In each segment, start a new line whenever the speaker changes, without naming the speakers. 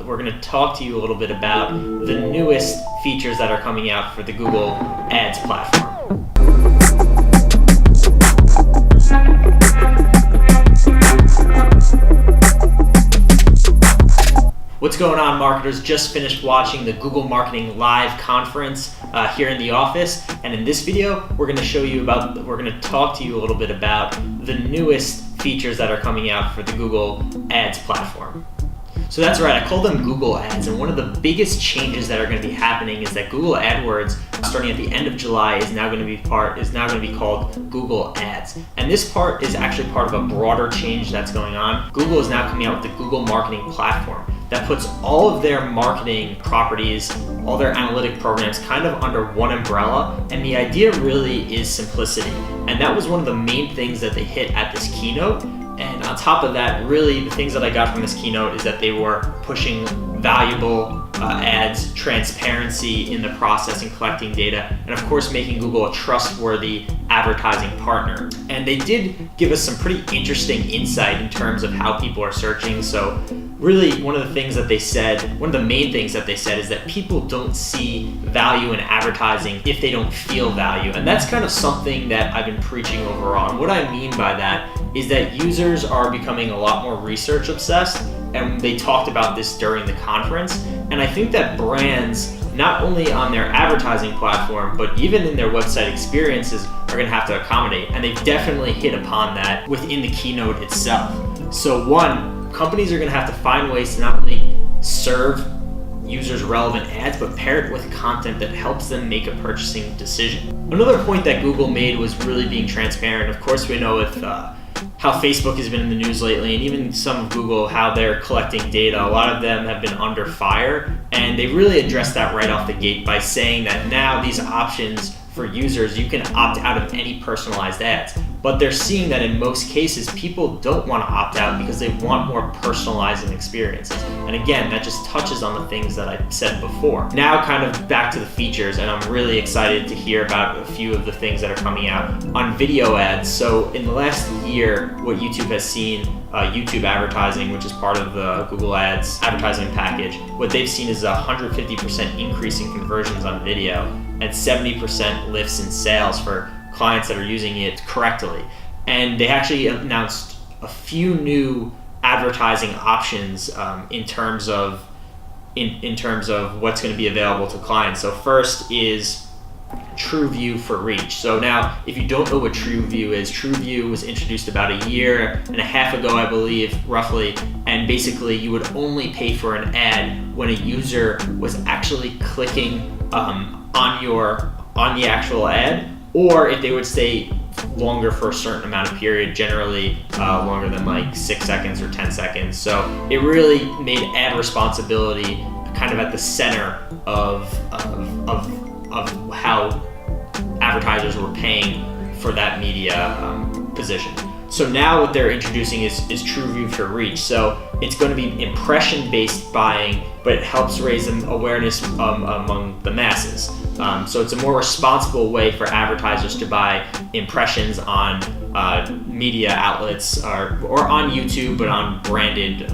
we're going to talk to you a little bit about the newest features that are coming out for the Google Ads platform. What's going on, marketers? Just finished watching the Google Marketing Live conference here in the office, and in this video we're going to talk to you a little bit about the newest features that are coming out for the Google Ads platform. So that's right, I call them Google Ads, and one of the biggest changes that are going to be happening is that Google AdWords, starting at the end of July, is now going to be called Google Ads. And this part is actually part of a broader change that's going on. Google is now coming out with the Google Marketing Platform that puts all of their marketing properties, all their analytic programs kind of under one umbrella, and the idea really is simplicity. And that was one of the main things that they hit at this keynote. And on top of that, really the things that I got from this keynote is that they were pushing valuable ads, transparency in the process and collecting data, and of course making Google a trustworthy advertising partner. And they did give us some pretty interesting insight in terms of how people are searching. So really one of the main things that they said is that people don't see value in advertising if they don't feel value. And that's kind of something that I've been preaching overall. And what I mean by that is that users are becoming a lot more research obsessed, and they talked about this during the conference. And I think that brands, not only on their advertising platform, but even in their website experiences, are going to have to accommodate. And they've definitely hit upon that within the keynote itself. So one, companies are going to have to find ways to not only serve users relevant ads, but pair it with content that helps them make a purchasing decision. Another point that Google made was really being transparent. Of course, we know with how Facebook has been in the news lately, and even some of Google, how they're collecting data. A lot of them have been under fire, and they really addressed that right off the gate by saying that now these options for users, you can opt out of any personalized ads. But they're seeing that in most cases, people don't want to opt out because they want more personalizing experiences. And again, that just touches on the things that I said before. Now kind of back to the features, and I'm really excited to hear about a few of the things that are coming out on video ads. So in the last year, what YouTube has seen, YouTube advertising, which is part of the Google Ads advertising package, what they've seen is a 150% increase in conversions on video and 70% lifts in sales for clients that are using it correctly. And they actually announced a few new advertising options in terms of what's going to be available to clients. So first is TrueView for reach. So now, if you don't know what TrueView is, TrueView was introduced about a year and a half ago, I believe, roughly. And basically, you would only pay for an ad when a user was actually clicking on the actual ad, or if they would stay longer for a certain amount of period, generally longer than like 6 seconds or 10 seconds. So it really made ad responsibility kind of at the center of how advertisers were paying for that media position. So now what they're introducing is TrueView for reach. So it's going to be impression-based buying, but it helps raise awareness among the masses. So it's a more responsible way for advertisers to buy impressions on media outlets or on YouTube, but on branded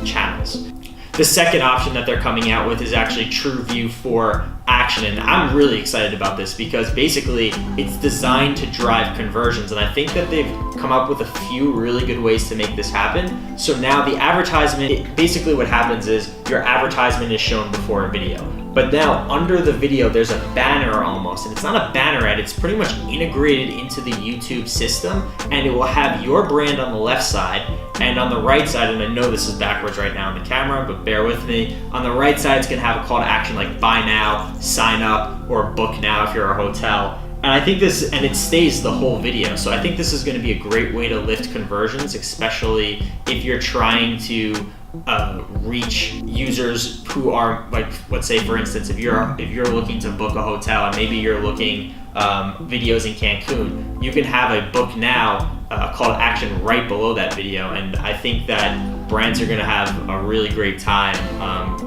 channels. The second option that they're coming out with is actually TrueView for action, and I'm really excited about this because basically it's designed to drive conversions, and I think that they've come up with a few really good ways to make this happen. So now the advertisement, basically what happens is your advertisement is shown before a video, but now under the video there's a banner almost, and it's not a banner ad, it's pretty much integrated into the YouTube system, and it will have your brand on the left side, and on the right side, and I know this is backwards right now on the camera, but bear with me, on the right side it's going to have a call to action like buy now, sign up, or book now if you're a hotel. And I think and it stays the whole video. So I think this is going to be a great way to lift conversions, especially if you're trying to reach users who are, like, let's say for instance, if you're looking to book a hotel and maybe you're looking videos in Cancun, you can have a book now call to action right below that video. And I think that brands are going to have a really great time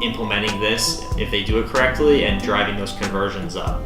implementing this if they do it correctly and driving those conversions up.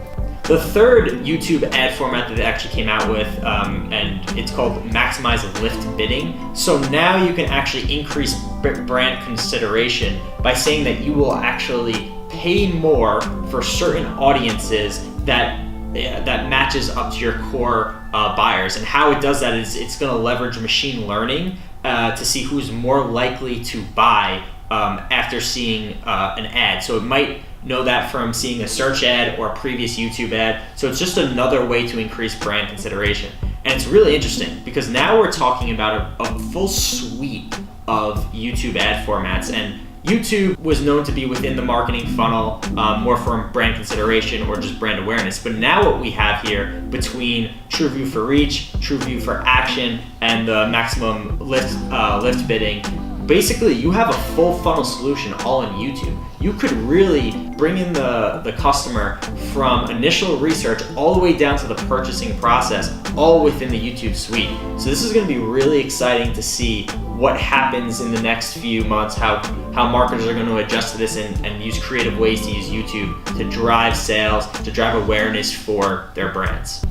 The third YouTube ad format that they actually came out with, and it's called Maximize Lift Bidding. So now you can actually increase brand consideration by saying that you will actually pay more for certain audiences that matches up to your core buyers. And how it does that is it's going to leverage machine learning to see who's more likely to buy after seeing an ad. So it might know that from seeing a search ad or a previous YouTube ad. So it's just another way to increase brand consideration. And it's really interesting because now we're talking about a full suite of YouTube ad formats. And YouTube was known to be within the marketing funnel, more for brand consideration or just brand awareness. But now what we have here between TrueView for Reach, TrueView for Action, and the maximum lift bidding, basically you have a full funnel solution all in YouTube. You could really bring in the customer from initial research all the way down to the purchasing process, all within the YouTube suite. So this is going to be really exciting to see what happens in the next few months, how marketers are going to adjust to this and use creative ways to use YouTube to drive sales, to drive awareness for their brands.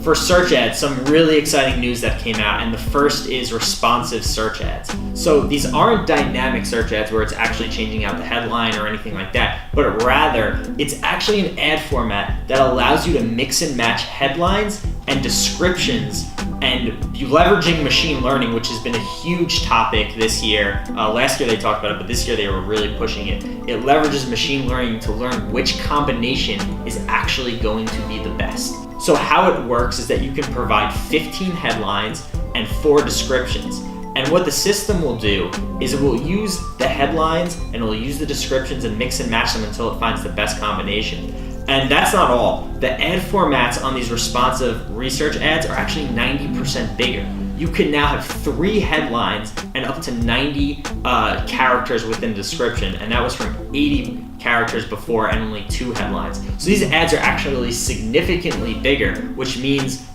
For search ads, some really exciting news that came out, and the first is responsive search ads. So these aren't dynamic search ads where it's actually changing out the headline or anything like that, but rather it's actually an ad format that allows you to mix and match headlines and descriptions, and you leveraging machine learning, which has been a huge topic this year. Last year they talked about it, but this year they were really pushing it. It leverages machine learning to learn which combination is actually going to be the best. So how it works is that you can provide 15 headlines and 4 descriptions. And what the system will do is it will use the headlines and it will use the descriptions and mix and match them until it finds the best combination. And that's not all. The ad formats on these responsive research ads are actually 90% bigger. You can now have 3 headlines and up to 90 characters within the description, and that was from 80 characters before and only 2 headlines. So these ads are actually significantly bigger, which means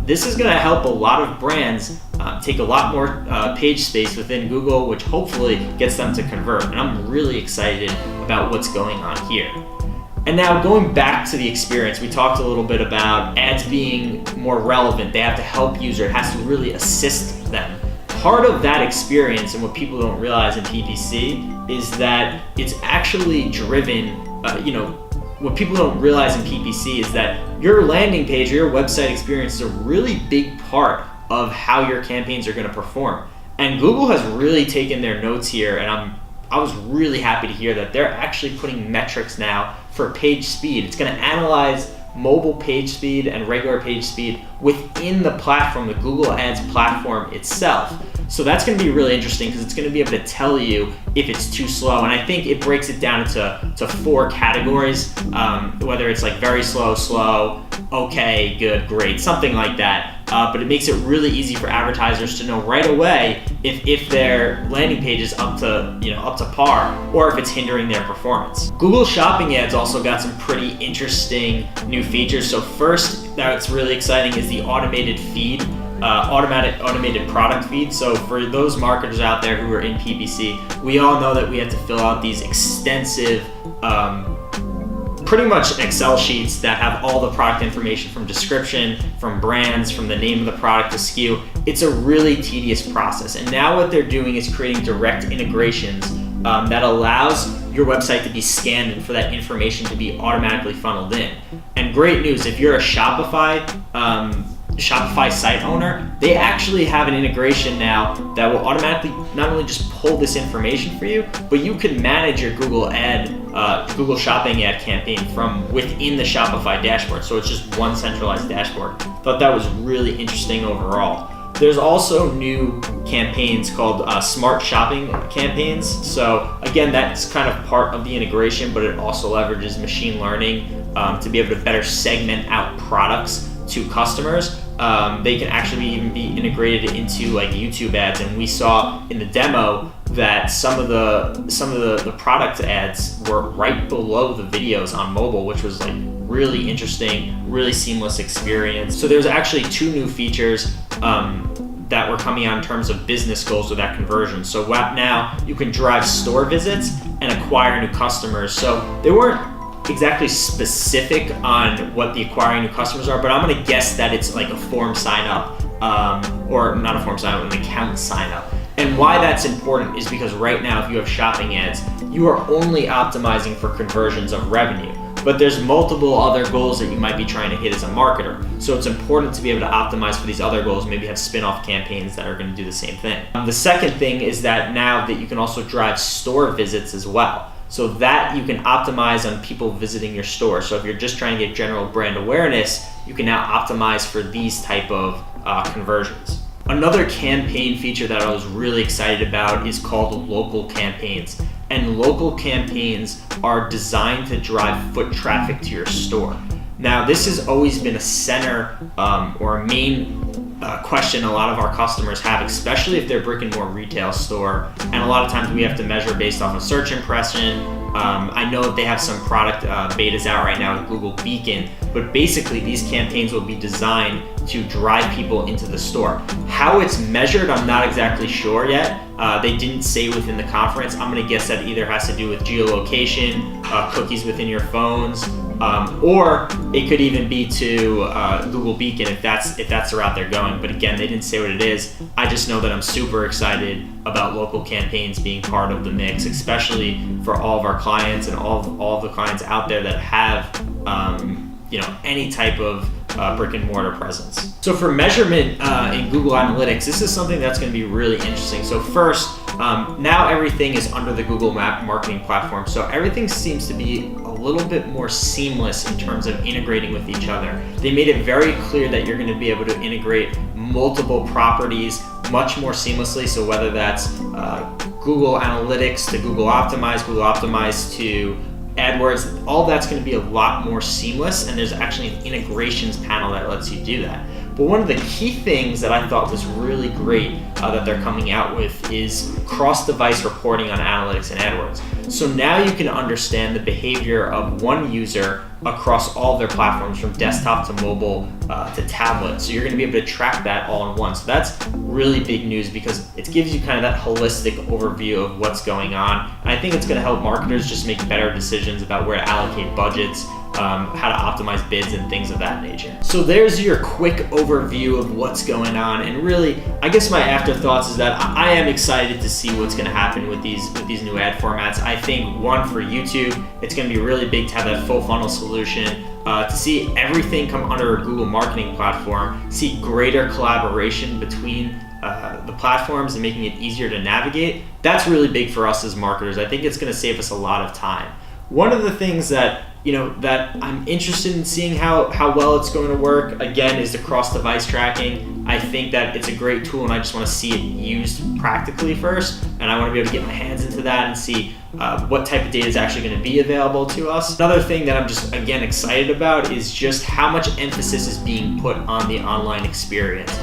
this is going to help a lot of brands take a lot more page space within Google, which hopefully gets them to convert. And I'm really excited about what's going on here. And now going back to the experience, we talked a little bit about ads being more relevant. They have to help user. It has to really assist them. Part of that experience and what people don't realize in PPC is that it's actually driven, what people don't realize in PPC is that your landing page or your website experience is a really big part of how your campaigns are going to perform. And Google has really taken their notes here, and I was really happy to hear that they're actually putting metrics now for page speed. It's going to analyze mobile page speed and regular page speed within the platform, the Google Ads platform itself. So that's going to be really interesting because it's going to be able to tell you if it's too slow. And I think it breaks it down to 4 categories, whether it's like very slow, okay, good, great, something like that. But it makes it really easy for advertisers to know right away if their landing page is up to par or if it's hindering their performance. Google Shopping Ads also got some pretty interesting new features. So first, that's really exciting is the automated feed. Automated product feed. So for those marketers out there who are in PPC, we all know that we have to fill out these extensive pretty much Excel sheets that have all the product information from description, from brands, from the name of the product to SKU. It's a really tedious process. And now what they're doing is creating direct integrations that allows your website to be scanned and for that information to be automatically funneled in. And great news, if you're a Shopify site owner, they actually have an integration now that will automatically not only just pull this information for you, but you can manage your Google Shopping ad campaign from within the Shopify dashboard. So it's just one centralized dashboard. Thought that was really interesting overall. There's also new campaigns called smart shopping campaigns. So again, that's kind of part of the integration, but it also leverages machine learning to be able to better segment out products to customers. They can actually even be integrated into like YouTube ads, and we saw in the demo that some of the product ads were right below the videos on mobile, which was like really interesting, really seamless experience. So there's actually 2 new features that were coming out in terms of business goals with that conversion. So now you can drive store visits and acquire new customers. So they weren't exactly specific on what the acquiring new customers are, but I'm gonna guess that it's like a form sign up, or not a form sign up, an account sign up. And why that's important is because right now, if you have shopping ads, you are only optimizing for conversions of revenue. But there's multiple other goals that you might be trying to hit as a marketer. So it's important to be able to optimize for these other goals, maybe have spin-off campaigns that are going to do the same thing. The second thing is that now that you can also drive store visits as well. So that you can optimize on people visiting your store. So if you're just trying to get general brand awareness, you can now optimize for these type of conversions. Another campaign feature that I was really excited about is called local campaigns. And local campaigns are designed to drive foot traffic to your store. Now, this has always been a center or a main question a lot of our customers have, especially if they're brick and mortar retail store. And a lot of times we have to measure based off of search impression. I know that they have some product betas out right now with Google Beacon, but basically these campaigns will be designed to drive people into the store. How it's measured, I'm not exactly sure yet. They didn't say within the conference. I'm gonna guess that either has to do with geolocation, cookies within your phones, or it could even be to Google Beacon if that's the route they're going. But again, they didn't say what it is. I just know that I'm super excited about local campaigns being part of the mix, especially for all of our clients and all of the clients out there that have any type of brick and mortar presence. So for measurement in Google Analytics, this is something that's going to be really interesting. So first, now everything is under the Google marketing platform. So everything seems to be a little bit more seamless in terms of integrating with each other. They made it very clear that you're going to be able to integrate multiple properties much more seamlessly. So whether that's Google Analytics to Google Optimize to AdWords, all that's going to be a lot more seamless, and there's actually an integrations panel that lets you do that. But one of the key things that I thought was really great that they're coming out with is cross-device reporting on analytics and AdWords. So now you can understand the behavior of one user across all their platforms, from desktop to mobile to tablet. So you're going to be able to track that all in one. So that's really big news because it gives you kind of that holistic overview of what's going on. And I think it's going to help marketers just make better decisions about where to allocate budgets, how to optimize bids and things of that nature. So there's your quick overview of what's going on. And really, I guess my afterthoughts is that I am excited to see what's going to happen with these new ad formats. I think one, for YouTube, it's going to be really big to have that full funnel solution, to see everything come under a Google marketing platform, see greater collaboration between the platforms and making it easier to navigate. That's really big for us as marketers. I think it's going to save us a lot of time. One of the things that that I'm interested in seeing how well it's going to work, again, is the cross-device tracking. I think that it's a great tool, and I just want to see it used practically first, and I want to be able to get my hands into that and see what type of data is actually going to be available to us. Another thing that I'm just, again, excited about is just how much emphasis is being put on the online experience.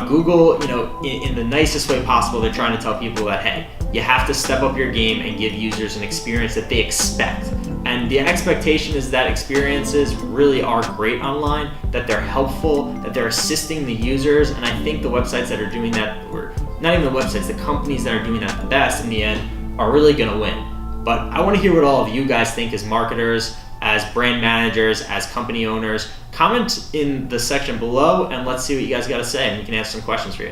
Google, in the nicest way possible, they're trying to tell people that, hey, you have to step up your game and give users an experience that they expect. And the expectation is that experiences really are great online, that they're helpful, that they're assisting the users. And I think the websites that are doing that, or not even the websites, the companies that are doing that the best in the end are really going to win. But I want to hear what all of you guys think as marketers, as brand managers, as company owners. Comment in the section below and let's see what you guys got to say, and we can answer some questions for you.